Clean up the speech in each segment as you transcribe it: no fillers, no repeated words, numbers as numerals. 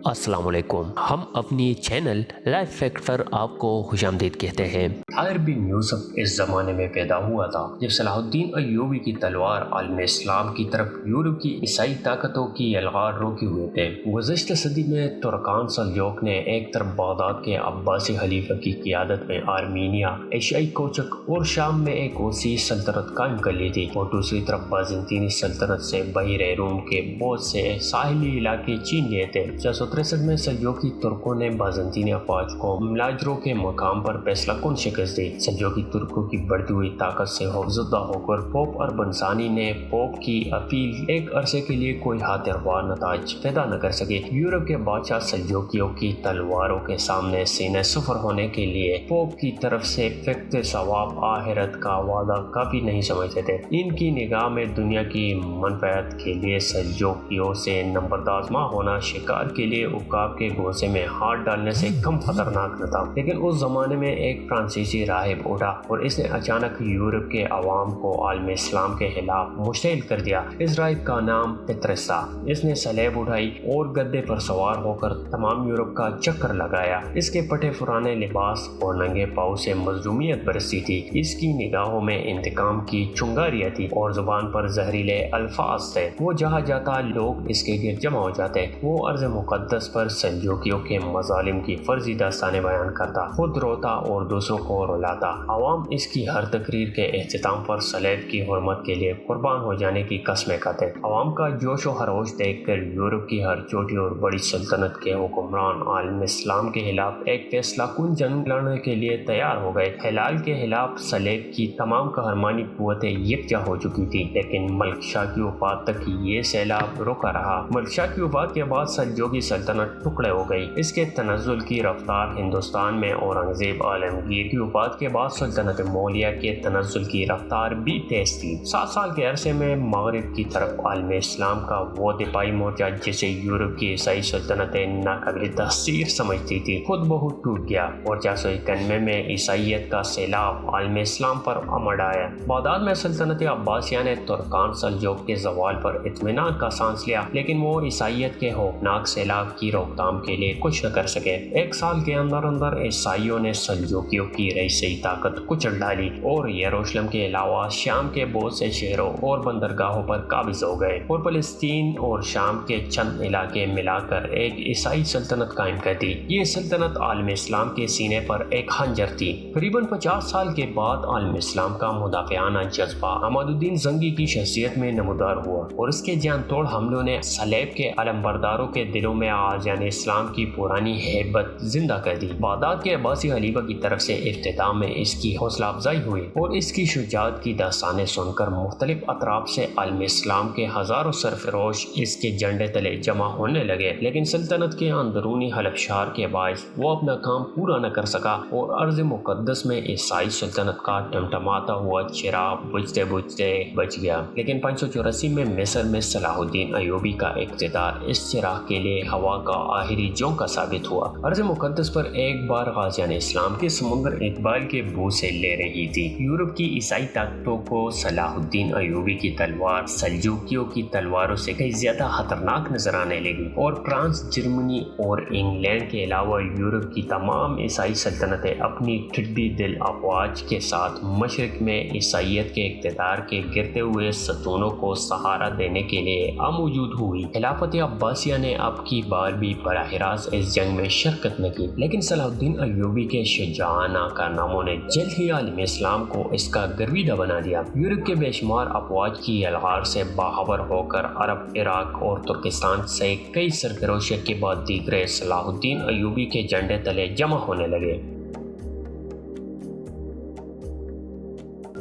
अस्सलाम वालेकुम। हम अपनी चैनल लाइफ फैक्ट पर आपको खुशामदीद कहते हैं। ताहिर बिन यूसुफ इस ज़माने में पैदा हुआ था जब सलाहुद्दीन अय्यूबी की तलवार आलम इस्लाम की तरफ यूरोप की ईसाई ताकतों की यलगार रोके हुए थे। गुज़श्ता सदी में तुर्कान सल्जोक ने एक तरफ बगदाद के अब्बासी खलीफा की क़ियादत में आर्मीनिया, एशियाई कोचक और शाम में एक वसी सल्तनत कायम कर ली थी, और दूसरी तरफ बाज़ंतीनी सल्तनत से बहिरे रूम के बहुत से साहिली इलाके छीन लिए थे। 663 में सल्जोकी तुर्कों ने बाज़ंतीनी अफवाज को मलाजरों के मकाम पर फैसला कुन शिकस्त दी। सल्जोकी तुर्कों की बढ़ती हुई ताकत से खौफजदा होकर पोप अरबनसानी ने पोप की अपील एक अरसे के लिए कोई हाथिरवार नताज पैदा न कर सके। यूरोप के बादशाह सल्जोकियों की तलवारों के सामने सीने सफर होने के लिए पोप की तरफ से फेंकते सवाब आखिरत का वादा काफी नहीं समझते थे। इनकी निगाह में दुनिया की मनफात के लिए सल्जोकियों से नंबरदाज़मा होना शिकार के लिए उकाब के घोंसे में हाथ डालने से कम खतरनाक न था। लेकिन उस जमाने में एक फ्रांसीसी राहिब उठा और इसने अचानक यूरोप के अवाम को आलम इस्लाम के खिलाफ मुश्तइल कर दिया। इस राहिब का नाम पेत्रस था। इसने सलेब उठाई और गद्दे पर सवार होकर तमाम यूरोप का चक्कर लगाया। इसके फटे पुराने लिबास और नंगे पाँव से मजलूमियत बरसती थी। इसकी निगाहों में इंतकाम की चुंगारियां थी और जुबान पर जहरीले अल्फाज थे। वो जहाँ जाता लोग इसके गिर जमा हो जाते। वो अर्ज़ मुक़द्दस पर सल्जोकियों के मज़ालिम की फर्जी दास्तानें बयान करता, खुद रोता और दूसरों को रुलाता। अवाम इसकी हर तकरीर के एहतिताम पर सलेब की हुर्मत के लिए कुर्बान हो जाने की कस्में खाते। अवाम का जोश व खरोश देखकर यूरोप की हर छोटी और बड़ी सल्तनत के हुक्मरान आलम इस्लाम के खिलाफ एक फैसला कुन जंग लड़ने के लिए तैयार हो गए। हिलाल के खिलाफ सलेब की तमाम कहरमानी कुव्वतें यकजा हो चुकी थी, लेकिन मलिक शाह की वफात तक ये सैलाब रुका रहा। मलिक शाह की वफात के बाद सल्जोकी सल्तनत टुकड़े हो गई। इसके तनज़्ज़ुल की रफ्तार हिंदुस्तान में औरंगजेब आलमगीर की वफात के बाद सल्तनत मौलिया के तनज़्ज़ुल की रफ्तार भी तेज थी। 7 साल के अरसे में मगरिब की तरफ आलम इस्लाम का वो दिफाई मोर्चा जिसे यूरोप की ईसाई सल्तनतें नाकाबिल तहसीर समझती थी, खुद बहुत टूट गया और 491 में ईसाइयत का सैलाब आलम इस्लाम पर अमड़ आया। बगदाद में सल्तनत अब्बासिया ने तुर्कान सल्जोक के ज़वाल पर इत्मीनान का सांस लिया, लेकिन वो ईसाइयत के खौफनाक सैलाब की रोकथाम के लिए कुछ न कर सके। 1 साल के अंदर अंदर ईसाइयों ने सल्जोकियों की रईसी ताकत कुचल डाली और यरूशलेम के अलावा शाम के बहुत से शहरों और बंदरगाहों पर काबिज हो गए और फलस्तीन और शाम के चंद इलाके मिलाकर एक ईसाई सल्तनत कायम कर दी। ये सल्तनत आलम इस्लाम के सीने पर एक खंजर थी। करीबन 50 साल के बाद आलम इस्लाम का मुदाफ़ियाना जज्बा अहमदुद्दीन जंगी की शख्सियत में नमूदार हुआ और उसके जान तोड़ हमलों ने सलेब के अलमबरदारों के दिलों में आज़ान इस्लाम की पुरानी हैबत जिंदा कर दी। बगदाद के अब्बासी खलीफा की तरफ से इफ्तिताम में इसकी हौसला अफजाई हुई और इसकी शुजाअत की दास्तानें सुनकर मुख्तलिफ अतराफ से आलम इस्लाम के हजारों सरफरोश इसके झंडे तले जमा होने लगे। लेकिन सल्तनत के अंदरूनी हलफशार के बायस वो अपना काम पूरा न कर सका और अर्ज़ मुक़द्दस में ईसाई सल्तनत का टमटमाता हुआ चिराग बुझते बुझते बच गया। लेकिन 584 में मिस्र में सलाहुद्दीन अय्यूबी का इक़्तिदार इस चिराग के लिए हवा का आखिरी झोंका साबित हुआ। अर्ज़ मुक़द्दस पर एक बार गाज़ियान इस्लाम के समुंदर इकबाल के बू से ले रही थी। यूरोप की ईसाई ताकतों को सलाहुद्दीन अय्यूबी की तलवार सल्जूकियों की तलवारों से कहीं ज्यादा खतरनाक नजर आने लगी और फ्रांस, जर्मनी और इंग्लैंड के अलावा यूरोप की तमाम ईसाई सल्तनतें अपनी ठिड्डी दिल अफवाज के साथ मशरिक में ईसाइयत के इक़्तिदार के गिरते हुए सतूनों को सहारा देने के लिए मौजूद हुई। खिलाफत अब्बासिया ने अब की बार भी बराह रास्त इस जंग में शिरकत न की, लेकिन सलाहुद्दीन अय्यूबी के शुजाअना कारनामों ने जल्द ही आलम इस्लाम को इसका गर्विदा बना दिया। यूरोप के बेशुमार अफवाज की यलगार से बाखबर होकर अरब, इराक और तुर्किस्तान से कई सरफरोशियों के बाद दीगरे सलाहुद्दीन अय्यूबी के झंडे तले जमा होने लगे।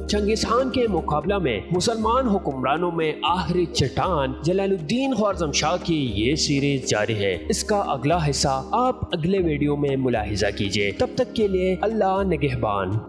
चंगेज़ खान के मुकाबला में मुसलमान हुक्मरानों में आखिरी चट्टान जलालुद्दीन ख्वारज़म शाह की ये सीरीज जारी है। इसका अगला हिस्सा आप अगले वीडियो में मुलाहिजा कीजिए। तब तक के लिए अल्लाह निगहबान।